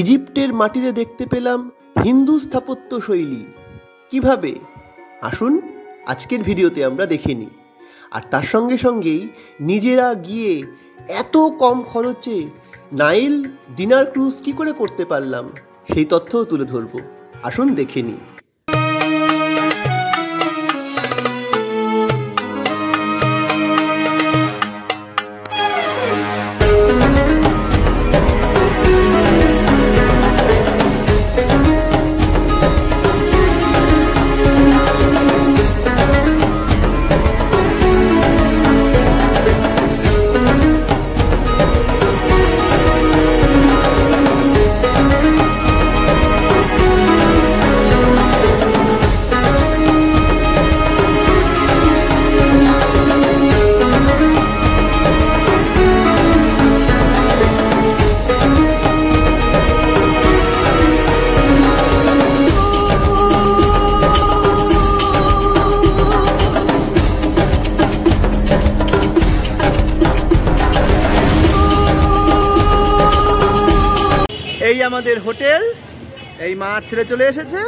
ইজিপ্টের মাটিতে দেখতে পেলাম হিন্দু স্থাপত্য শৈলী। কিভাবে? আসুন আজকের ভিডিওতে আমরা দেখে নিই। আর তার সঙ্গে সঙ্গেই নিজেরা গিয়ে এত কম খরচে নাইল ডিনার ক্রুজ কী করে করতে পারলাম সেই তথ্যও তুলে ধরব। আসুন দেখে নিই। এই আমাদের হোটেল, এই মাঠ ছেড়ে চলে এসেছে,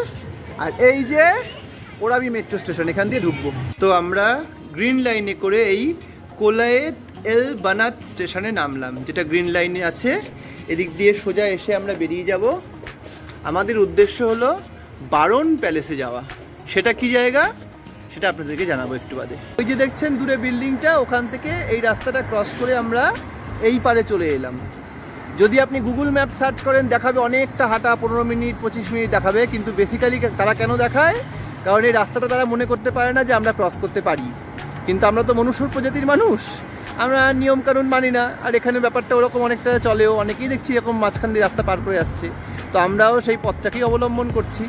আর এই যে ওরাবি মেট্রো স্টেশন, এখান দিয়ে ঢুকবো। তো আমরা গ্রিন লাইনে করে এই কোলায়েত এল বানাত স্টেশনে নামলাম, যেটা গ্রিন লাইনে আছে। এদিক দিয়ে সোজা এসে আমরা বেরিয়ে যাব। আমাদের উদ্দেশ্য হলো বারন প্যালেসে যাওয়া। সেটা কি জায়গা সেটা আপনাদেরকে জানাবো একটু বাদে। ওই যে দেখছেন দূরে বিল্ডিংটা, ওখান থেকে এই রাস্তাটা ক্রস করে আমরা এই পারে চলে এলাম। যদি আপনি গুগল ম্যাপ সার্চ করেন দেখাবে অনেকটা হাঁটা, 15 মিনিট 25 মিনিট দেখাবে, কিন্তু বেসিক্যালি তারা কেন দেখায়? কারণ এই রাস্তাটা তারা মনে করতে পারে না যে আমরা ক্রস করতে পারি। কিন্তু আমরা তো মনুষ্য প্রজাতির মানুষ, আমরা নিয়মকানুন মানি না। আর এখানে ব্যাপারটা ওরকম অনেকটা চলেও, অনেকেই দেখছি এরকম মাঝখান দিয়ে রাস্তা পার করে আসছে। তো আমরাও সেই পথটাকেই অবলম্বন করছি।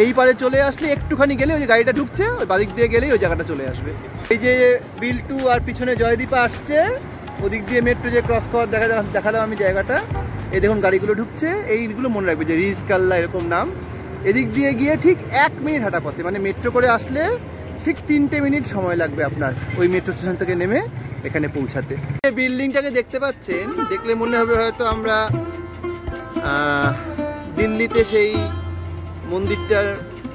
এই পারে চলে আসলে একটুখানি গেলে ওই যে গাড়িটা ঢুকছে, ওই বাদিক দিয়ে গেলেই ওই জায়গাটা চলে আসবে। এই যে বিল্টু আর পিছনে জয়দীপা আসছে, ওদিক দিয়ে মেট্রো যে ক্রস করার দেখালাম আমি জায়গাটা। এই দেখুন গাড়িগুলো ঢুকছে, এইগুলো মনে রাখবে যে রিজ কাল্লা এরকম নাম। এদিক দিয়ে গিয়ে ঠিক 1 মিনিট হাঁটা পথে, মানে মেট্রো করে আসলে ঠিক 3টে মিনিট সময় লাগবে আপনার ওই মেট্রো স্টেশন থেকে নেমে এখানে পৌঁছাতে। এই বিল্ডিংটাকে দেখতে পাচ্ছেন, দেখলে মনে হবে হয়তো আমরা দিল্লিতে সেই মন্দিরটার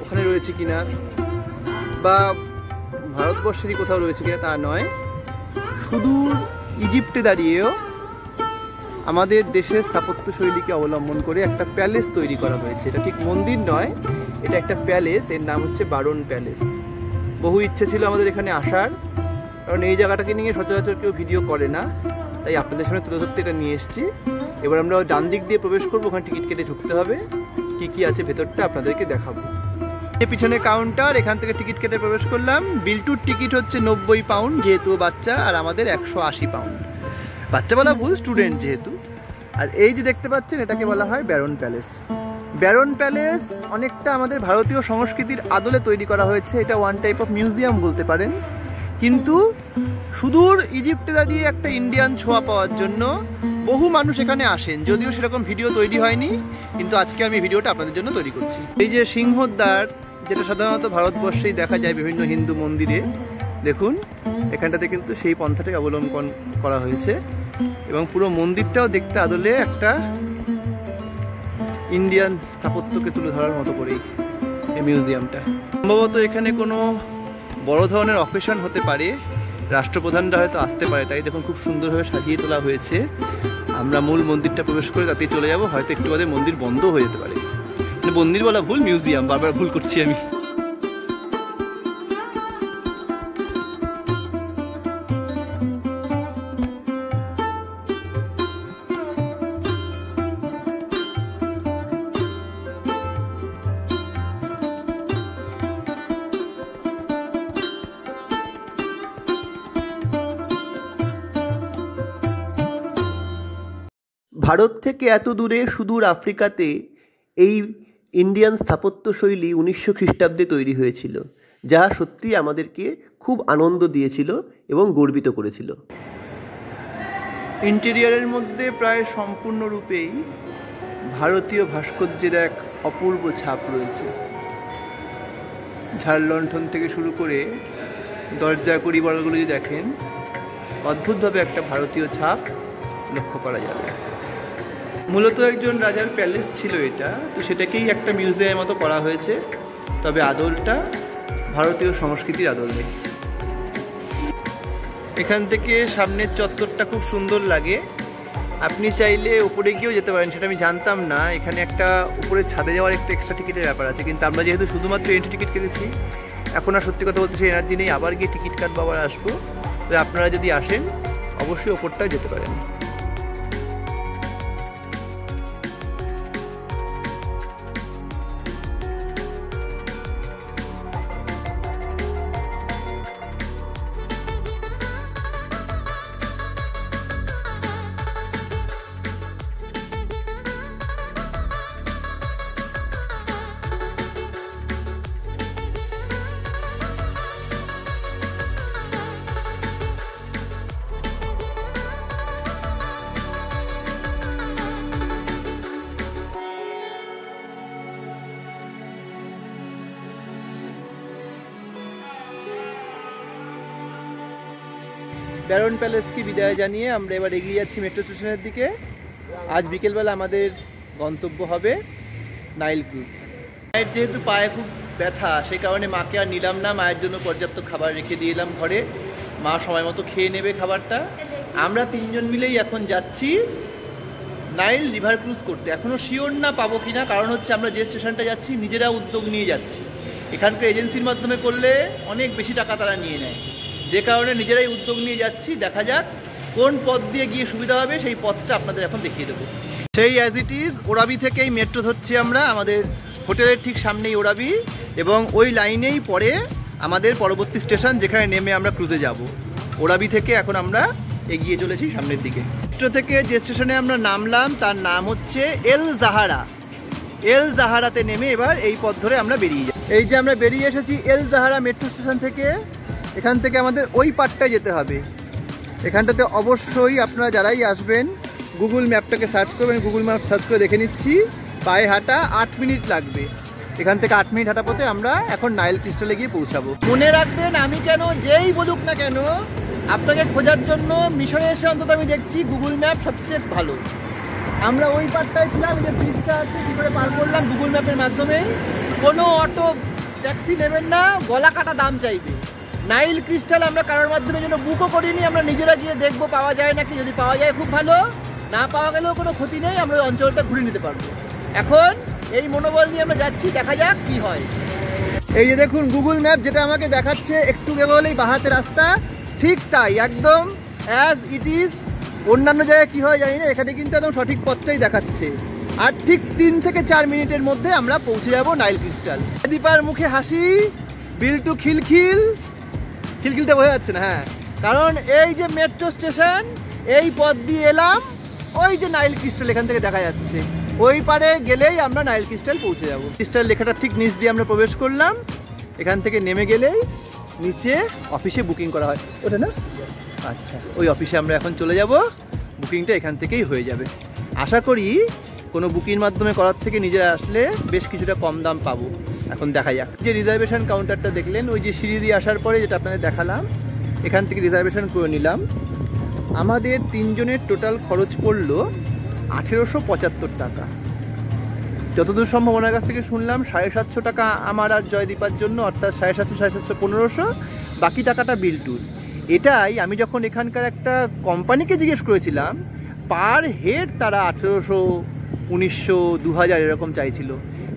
ওখানে রয়েছে কিনা, বা ভারতবর্ষেরই কোথাও রয়েছে কিনা তা নয়। সুদূর ইজিপ্টে দাঁড়িয়েও আমাদের দেশের স্থাপত্য শৈলীকে অবলম্বন করে একটা প্যালেস তৈরি করা হয়েছে। এটা ঠিক মন্দির নয়, এটা একটা প্যালেস। এর নাম হচ্ছে বারন প্যালেস। বহু ইচ্ছে ছিল আমাদের এখানে আসার, কারণ এই জায়গাটাকে নিয়ে সচরাচর কেউ ভিডিও করে না, তাই আপনাদের সামনে তুলে ধরতে এটা নিয়ে এসেছি। এবার আমরা ডান দিক দিয়ে প্রবেশ করবো, ওখানে টিকিট কেটে ঢুকতে হবে। কি কি আছে ভেতরটা আপনাদেরকে দেখাবো। পিছনে কাউন্টার, এখান থেকে টিকিট কেটে প্রবেশ করলাম। বিল্টুর টিকিট হচ্ছে 90 পাউন্ড, যেহেতু বাচ্চা, আর আমাদের 180 পাউন্ড। বাচ্চা বলা ভুল, স্টুডেন্ট যেহেতু। আর এই যে দেখতে পাচ্ছেন, এটাকে বলা হয় ব্যারন প্যালেস। ব্যারন প্যালেস অনেকটা আমাদের ভারতীয় সংস্কৃতির আদলে তৈরি করা হয়েছে। এটা ওয়ান টাইপ অফ মিউজিয়াম বলতে পারেন। কিন্তু সুদূর ইজিপ্টে দাঁড়িয়ে একটা ইন্ডিয়ান ছোঁয়া পাওয়ার জন্য বহু মানুষ এখানে আসেন। যদিও সেরকম ভিডিও তৈরি হয়নি, কিন্তু আজকে আমি ভিডিওটা আপনাদের জন্য তৈরি করছি। এই যে সিংহদ্বার, যেটা সাধারণত ভারতবর্ষেই দেখা যায় বিভিন্ন হিন্দু মন্দিরে, দেখুন এখানটাতে কিন্তু সেই পন্থাটাকে অবলম্বন করা হয়েছে। এবং পুরো মন্দিরটাও দেখতে আদলে একটা ইন্ডিয়ান স্থাপত্যকে তুলে ধরার মতো করেই এই মিউজিয়ামটা। সম্ভবত এখানে কোনো বড় ধরনের অকেশন হতে পারে, রাষ্ট্রপ্রধানরা হয়তো আসতে পারে, তাই দেখুন খুব সুন্দরভাবে সাজিয়ে তোলা হয়েছে। আমরা মূল মন্দিরটা প্রবেশ করে তাতেই চলে যাব। হয়তো একটু বাদে মন্দির বন্ধ হয়ে যেতে পারে। মন্দির বলা ভুল, মিউজিয়াম, বারবার ভুল করছি আমি। ভারত থেকে এত দূরে সুদূর আফ্রিকাতে এই ইন্ডিয়ান স্থাপত্য শৈলী 1900 খ্রিস্টাব্দে তৈরি হয়েছিল, যা সত্যি আমাদেরকে খুব আনন্দ দিয়েছিল এবং গর্বিত করেছিল। ইন্টেরিয়ারের মধ্যে প্রায় সম্পূর্ণরূপেই ভারতীয় ভাস্কর্যের এক অপূর্ব ছাপ রয়েছে। ঝাড় লণ্ঠন থেকে শুরু করে দরজা কড়িবাড়গুলো যদি দেখেন, অদ্ভুতভাবে একটা ভারতীয় ছাপ লক্ষ্য করা যাবে। মূলত একজন রাজার প্যালেস ছিল এটা, তো সেটাকেই একটা মিউজিয়ামের মতো করা হয়েছে, তবে আদলটা ভারতীয় সংস্কৃতির আদলে। এখান থেকে সামনের চত্বরটা খুব সুন্দর লাগে। আপনি চাইলে উপরে গিয়েও যেতে পারেন, সেটা আমি জানতাম না। এখানে একটা উপরে ছাদে যাওয়ার একটা এক্সট্রা টিকিটের ব্যাপার আছে, কিন্তু আমরা যেহেতু শুধুমাত্র এন্ট্রি টিকিট কেটেছি, এখন আর সত্যি কথা বলতে সেই এনার্জি নেই আবার গিয়ে টিকিট কাটবো আবার আসবো। তো আপনারা যদি আসেন অবশ্যই ওপরটাও যেতে পারেন। ব্যারন প্যালেসকে বিদায় জানিয়ে আমরা এবার এগিয়ে যাচ্ছি মেট্রো স্টেশনের দিকে। আজ বিকেলবেলা আমাদের গন্তব্য হবে নাইল ক্রুজ। মায়ের যেহেতু পায়ে খুব ব্যথা, সেই কারণে মাকে আর নিলাম না। মায়ের জন্য পর্যাপ্ত খাবার রেখে দিয়ে এলাম ঘরে, মা সময় মতো খেয়ে নেবে খাবারটা। আমরা তিনজন মিলেই এখন যাচ্ছি নাইল রিভার ক্রুজ করতে। এখনও শিওর না পাবো কিনা, কারণ হচ্ছে আমরা যে স্টেশনটা যাচ্ছি নিজেরা উদ্যোগ নিয়ে যাচ্ছি। এখানকার এজেন্সির মাধ্যমে করলে অনেক বেশি টাকা তারা নিয়ে নেয়, যে কারণে নিজেরাই উদ্যোগ নিয়ে যাচ্ছি। দেখা যাক কোন পথ দিয়ে গিয়ে সুবিধা হবে, সেই পথটা আপনাদের এখন দেখিয়ে দেবো। সেই অ্যাজ ইট ইজ ওরাবি থেকেই মেট্রো ধরছি আমরা। আমাদের হোটেলের ঠিক সামনেই ওরাবি, এবং ওই লাইনেই পরে আমাদের পরবর্তী স্টেশন, যেখানে নেমে আমরা ক্রুজে যাব। ওরাবি থেকে এখন আমরা এগিয়ে চলেছি সামনের দিকে। মেট্রো থেকে যে স্টেশনে আমরা নামলাম তার নাম হচ্ছে এল জাহারা। এল জাহারাতে নেমে এবার এই পথ ধরে আমরা বেরিয়ে যাই। এই যে আমরা বেরিয়ে এসেছি এল জাহারা মেট্রো স্টেশন থেকে। এখান থেকে আমাদের ওই পার্টটায় যেতে হবে। এখানটাতে অবশ্যই আপনারা যারাই আসবেন গুগল ম্যাপটাকে সার্চ করবেন। গুগল ম্যাপ সার্চ করে দেখে নিচ্ছি, পায়ে হাঁটা 8 মিনিট লাগবে। এখান থেকে 8 মিনিট হাঁটা পথে আমরা এখন নাইল ক্রিস্টালে গিয়ে পৌঁছাবো। মনে রাখবেন, আমি কেন যেই বলুক না কেন, আপনাকে খোঁজার জন্য মিশরে এসে অন্তত আমি দেখছি গুগল ম্যাপ সবচেয়ে ভালো। আমরা ওই পার্টটায় ছিলাম, যে ব্রিজটা আছে কী করে পার করলাম গুগল ম্যাপের মাধ্যমেই। কোনো অটো ট্যাক্সি নেবেন না, গলা কাটা দাম চাইবে। নাইল ক্রিস্টাল আমরা কারোর মাধ্যমে যেন বুকও করিনি, আমরা নিজেরা গিয়ে দেখবো পাওয়া যায় নাকি। যদি পাওয়া যায় খুব ভালো, না পাওয়া গেলেও কোনো ক্ষতি নেই, আমরা ওই অঞ্চলটা ঘুরে নিতে পারবো। এখন এই মনোবল নিয়ে আমরা যাচ্ছি, দেখা যাক কি হয়। এই যে দেখুন গুগল ম্যাপ যেটা আমাকে দেখাচ্ছে, একটু গেলেই বাহাতে রাস্তা, ঠিক তাই একদম অ্যাজ ইট ইজ। অন্যান্য জায়গায় কী হয় জানি না, এখানে কিন্তু একদম সঠিক পথটাই দেখাচ্ছে। আর ঠিক 3 থেকে 4 মিনিটের মধ্যে আমরা পৌঁছে যাব নাইল ক্রিস্টাল। দীপার মুখে হাসি, বিল্টু খিলখিল। খিলখিলটা বোঝা যাচ্ছে না, হ্যাঁ, কারণ এই যে মেট্রো স্টেশন, এই পথ দিয়ে এলাম, ওই যে নাইল ক্রিস্টাল এখান থেকে দেখা যাচ্ছে। ওই পারে গেলেই আমরা নাইল ক্রিস্টাল পৌঁছে যাব। ক্রিস্টাল লেখাটা ঠিক নিচ দিয়ে আমরা প্রবেশ করলাম। এখান থেকে নেমে গেলেই নিচে অফিসে বুকিং করা হয়, ওটা না? আচ্ছা, ওই অফিসে আমরা এখন চলে যাব। বুকিংটা এখান থেকেই হয়ে যাবে। আশা করি কোনো বুকিং মাধ্যমে করার থেকে নিজেরা আসলে বেশ কিছুটা কম দাম পাবো। এখন দেখা যাক। যে রিজার্ভেশন কাউন্টারটা দেখলেন, ওই যে সিঁড়ি দিয়ে আসার পরে যেটা আপনাদের দেখালাম, এখান থেকে রিজার্ভেশন করে নিলাম। আমাদের 3 জনের টোটাল খরচ পড়লো 1875 টাকা। যতদূর সম্ভব ওনার কাছ থেকে শুনলাম 750 টাকা আমার আর জয়দীপার জন্য, অর্থাৎ 750, 750, 1500, বাকি টাকাটা বিল্টুর। এটাই আমি যখন এখানকার একটা কোম্পানিকে জিজ্ঞেস করেছিলাম, পার হেড তারা 1800, 1900, 2000 এরকম চাইছিল।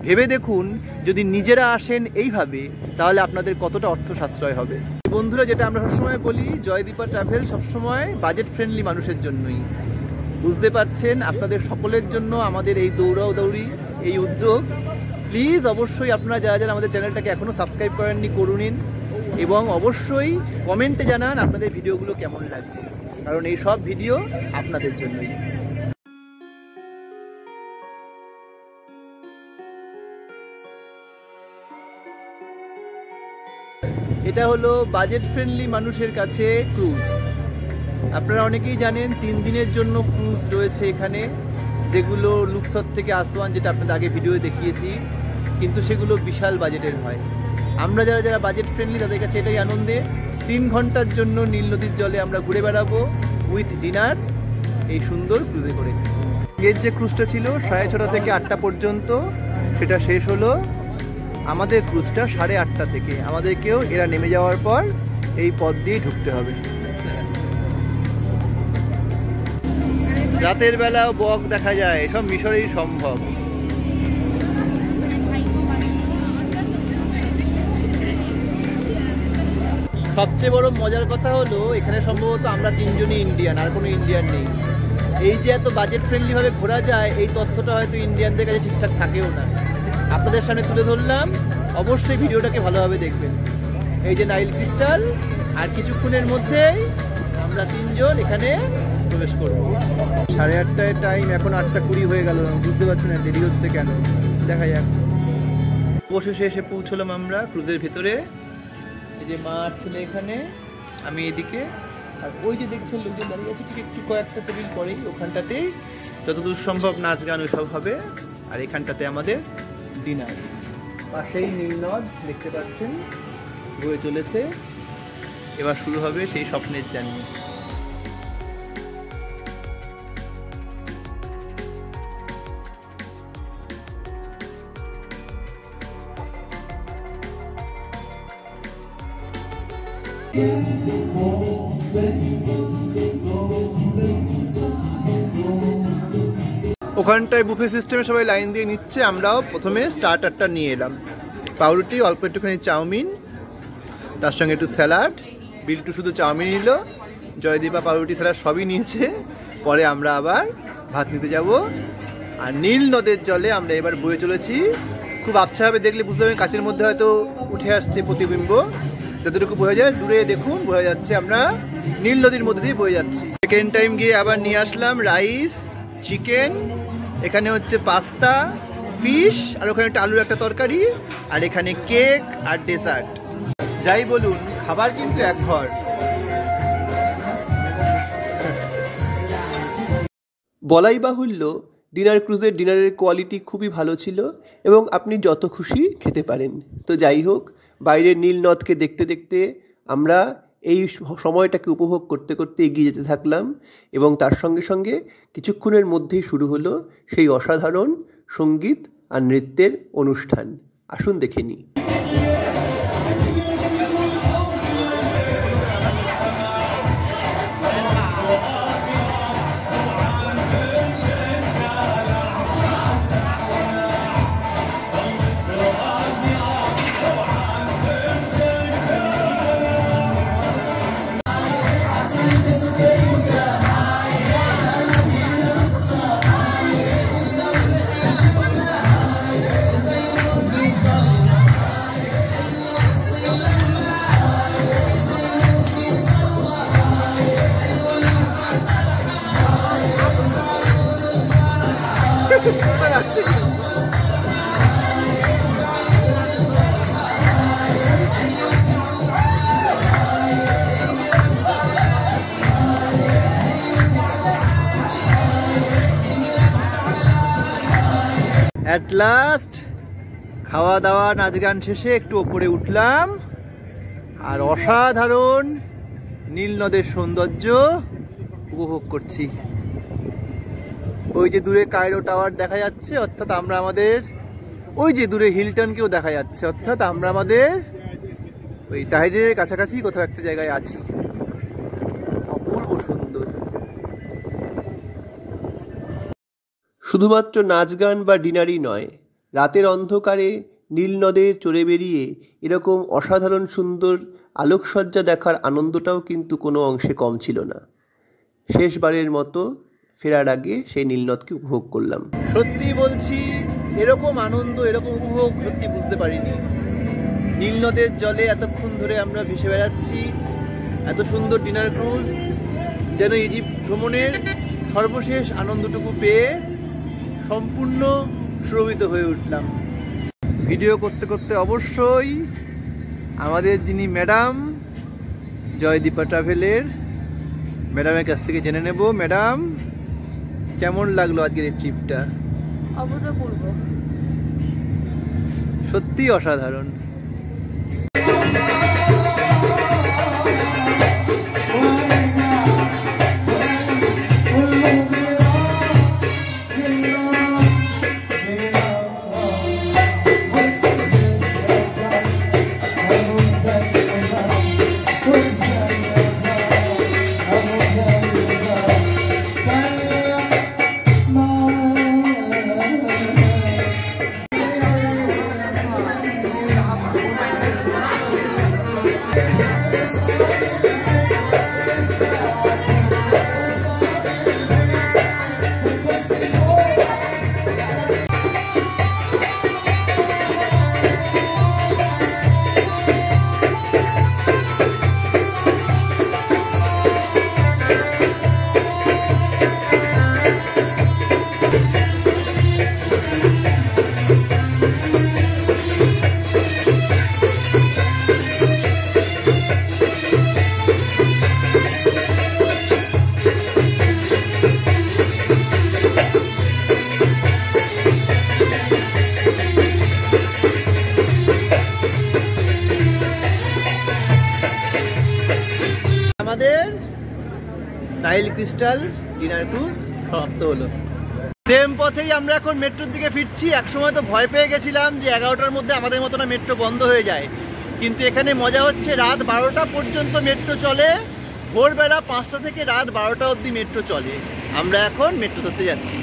ভেবে দেখুন, যদি নিজেরা আসেন এইভাবে, তাহলে আপনাদের কতটা অর্থ সাশ্রয় হবে। বন্ধুরা, যেটা আমরা সবসময় বলি, জয়দীপা ট্রাভেল সবসময় বাজেট ফ্রেন্ডলি মানুষের জন্যই। বুঝতে পারছেন, আপনাদের সকলের জন্য আমাদের এই দৌড়ি এই উদ্যোগ। প্লিজ অবশ্যই আপনারা যারা যারা আমাদের চ্যানেলটাকে এখনও সাবস্ক্রাইব করেননি, করে নিন, এবং অবশ্যই কমেন্টে জানান আপনাদের ভিডিওগুলো কেমন লাগছে, কারণ এই সব ভিডিও আপনাদের জন্যই। এটা হলো বাজেট ফ্রেন্ডলি মানুষের কাছে ক্রুজ। আপনারা অনেকেই জানেন 3 দিনের জন্য ক্রুজ রয়েছে এখানে, যেগুলো লুকসর থেকে আসওয়ান, যেটা আপনাদের আগে ভিডিও দেখিয়েছি, কিন্তু সেগুলো বিশাল বাজেটের হয়। আমরা যারা যারা বাজেট ফ্রেন্ডলি তাদের কাছে এটাই আনন্দে। 3 ঘন্টার জন্য নীল নদীর জলে আমরা ঘুরে বেড়াবো উইথ ডিনার, এই সুন্দর ক্রুজে করে। আগের যে ক্রুজটা ছিল 6:30 থেকে 8টা পর্যন্ত, সেটা শেষ হলো। আমাদের ক্রুজটা 8:30 থেকে। আমাদেরকেও এরা নেমে যাওয়ার পর এই পথ দিয়ে ঢুকতে হবে। রাতের বেলাও বক দেখা যায়, এসব মিশরেই সম্ভব। সবচেয়ে বড় মজার কথা হলো এখানে সম্ভবত আমরা 3জনই ইন্ডিয়ান, আর কোনো ইন্ডিয়ান নেই। এই যে এত বাজেট ফ্রেন্ডলি ভাবে ঘোরা যায়, এই তথ্যটা হয়তো ইন্ডিয়ানদের কাছে ঠিকঠাক থাকেও না। আপনাদের সামনে তুলে ধরলাম, অবশ্যই ভিডিওটাকে ভালোভাবে দেখবেন। এই যে নাইল ক্রিস্টাল, আর কিছুক্ষণের মধ্যেই আমরা 3জন এখানে প্রবেশ করব। 8:30টায় টাইম, এখন 8:20 হয়ে গেল। বুঝতে পারছি না দেরি হচ্ছে কেন, দেখা যাক। অবশেষে এসে পৌঁছলাম আমরা ক্রুজের ভিতরে। এই যে মা আর ছেলে এখানে, আমি এদিকে, আর ওই যে দেখছেন লোকজন দাঁড়িয়ে আছে ঠিক একটু কয়েকটা টেবিল পরেই, ওখানটাতেই যতদূর সম্ভব নাচ গান ওইসব হবে। আর এখানটাতে আমাদের ডিনার। পাশেই নীলনদ দেখতে পাচ্ছেন বয়ে চলেছে। এবার শুরু হবে সেই স্বপ্নের জার্নি। ওখানটায় বুফে সিস্টেমে সবাই লাইন দিয়ে নিচ্ছে, আমরাও প্রথমে স্টার্টারটা নিয়ে এলাম। পাউরুটি, অল্প একটুখানি চাউমিন, তার সঙ্গে একটু স্যালাড। বিল্টু শুধু চাউমিন নিল, জয়দীপা পাউরুটি স্যালাড সবই নিয়েছে। পরে আমরা আবার ভাত নিতে যাব। আর নীল নদের জলে আমরা এবার বয়ে চলেছি। খুব আবছাভাবে দেখলে বুঝতে পারবেন কাচের মধ্যে হয়তো উঠে আসছে প্রতিবিম্ব। যতটুকু বোঝা যায়, দূরে দেখুন বোঝা যাচ্ছে আমরা নীল নদীর মধ্যে দিয়ে বয়ে যাচ্ছি। সেকেন্ড টাইম গিয়ে আবার নিয়ে আসলাম রাইস, চিকেন, এখানে হচ্ছে পাস্তা, ফিশ, আর ওখানে একটা আলুর একটা তরকারি, আর এখানে কেক আর ডেজার্ট। যাই বলুন, খাবার কিন্তু এক ঘর। বলাই বাহুল্য, ডিনার ক্রুজের ডিনারের কোয়ালিটি খুবই ভালো ছিল এবং আপনি যত খুশি খেতে পারেন। তো যাই হোক, বাইরের নীল নদকে দেখতে দেখতে আমরা এই সময়টাকে উপভোগ করতে করতে এগিয়ে যেতে থাকলাম। এবং তার সঙ্গে সঙ্গে কিছুক্ষণের মধ্যেই শুরু হলো সেই অসাধারণ সঙ্গীত আর নৃত্যের অনুষ্ঠান। আসুন দেখে নিই। অ্যাট লাস্ট খাওয়া দাওয়া নাচ গান শেষে একটু ওপরে উঠলাম, আর অসাধারণ নীল নদের সৌন্দর্য উপভোগ করছি। ওই যে দূরে কায়রো টাওয়ার দেখা যাচ্ছে, অর্থাৎ আমরা আমাদের ওই যে দূরে হিলটনকেও দেখা যাচ্ছে, অর্থাৎ আমরা আমাদের ওই তাহিরের কাছাকাছি কোথাও একটা জায়গায় আছি। অপূর্ব সুন্দর। শুধুমাত্র নাচ গান বা ডিনারই নয়, রাতের অন্ধকারে নীল নদের চড়ে বেরিয়ে এরকম অসাধারণ সুন্দর আলোকসজ্জা দেখার আনন্দটাও কিন্তু কোনো অংশে কম ছিল না। শেষবারের মতো ফেরার আগে সেই নীলনদকে উপভোগ করলাম। সত্যি বলছি, এরকম আনন্দ, এরকম উপভোগ সত্যি বুঝতে পারিনি। নীলনদের জলে এতক্ষণ ধরে আমরা ভেসে বেড়াচ্ছি, এত সুন্দর ডিনার ক্রুজ, যেন ইজিপ্ট ভ্রমণের সর্বশেষ আনন্দটুকু পেয়ে সম্পূর্ণ সুরভিত হয়ে উঠলাম। ভিডিও করতে করতে অবশ্যই আমাদের যিনি ম্যাডাম জয়দীপা ট্রাভেলের ম্যাডামের কাছ থেকে জেনে নেব। ম্যাডাম, কেমন লাগলো আজকের এই ট্রিপটা? অভূতপূর্ব, সত্যি অসাধারণ। আমাদের নাইল ক্রিস্টাল ডিনার ক্রুজ সমাপ্ত হলো। সেম পথেই আমরা এখন মেট্রোর দিকে ফিরছি। একসময় তো ভয় পেয়ে গেছিলাম যে 11টার মধ্যে আমাদের মতো না মেট্রো বন্ধ হয়ে যায়, কিন্তু এখানে মজা হচ্ছে রাত 12টা পর্যন্ত মেট্রো চলে, ভোরবেলা 5টা থেকে রাত 12টা অবধি মেট্রো চলে। আমরা এখন মেট্রো ধরতে যাচ্ছি।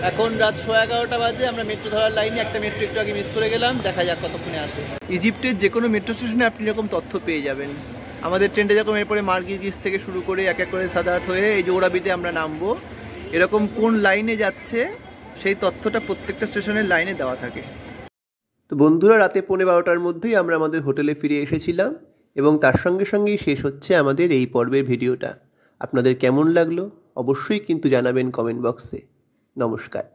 এখন রাত 11:15 বাজে, আমরা মেট্রো ধরার লাইনে একটা মেট্রো একটু আগে মিস করে গেলাম, দেখা যাক কতক্ষণে আসে। ইজিপ্টের যে কোনো মেট্রো স্টেশনে আপনি এরকম তথ্য পেয়ে যাবেন। আমাদের ট্রেনটা যখন এরপরে মার্গিরিস থেকে শুরু করে এক এক করে সাদাত হয়ে এই যে ওরাবিতে আমরা নামবো, এরকম কোন লাইনে যাচ্ছে সেই তথ্যটা প্রত্যেকটা স্টেশনের লাইনে দেওয়া থাকে। তো বন্ধুরা, রাতে 11:15টার মধ্যেই আমরা আমাদের হোটেলে ফিরে এসেছিলাম এবং তার সঙ্গে সঙ্গেই শেষ হচ্ছে আমাদের এই পর্বের ভিডিওটা। আপনাদের কেমন লাগলো অবশ্যই কিন্তু জানাবেন কমেন্ট বক্সে। নমস্কার।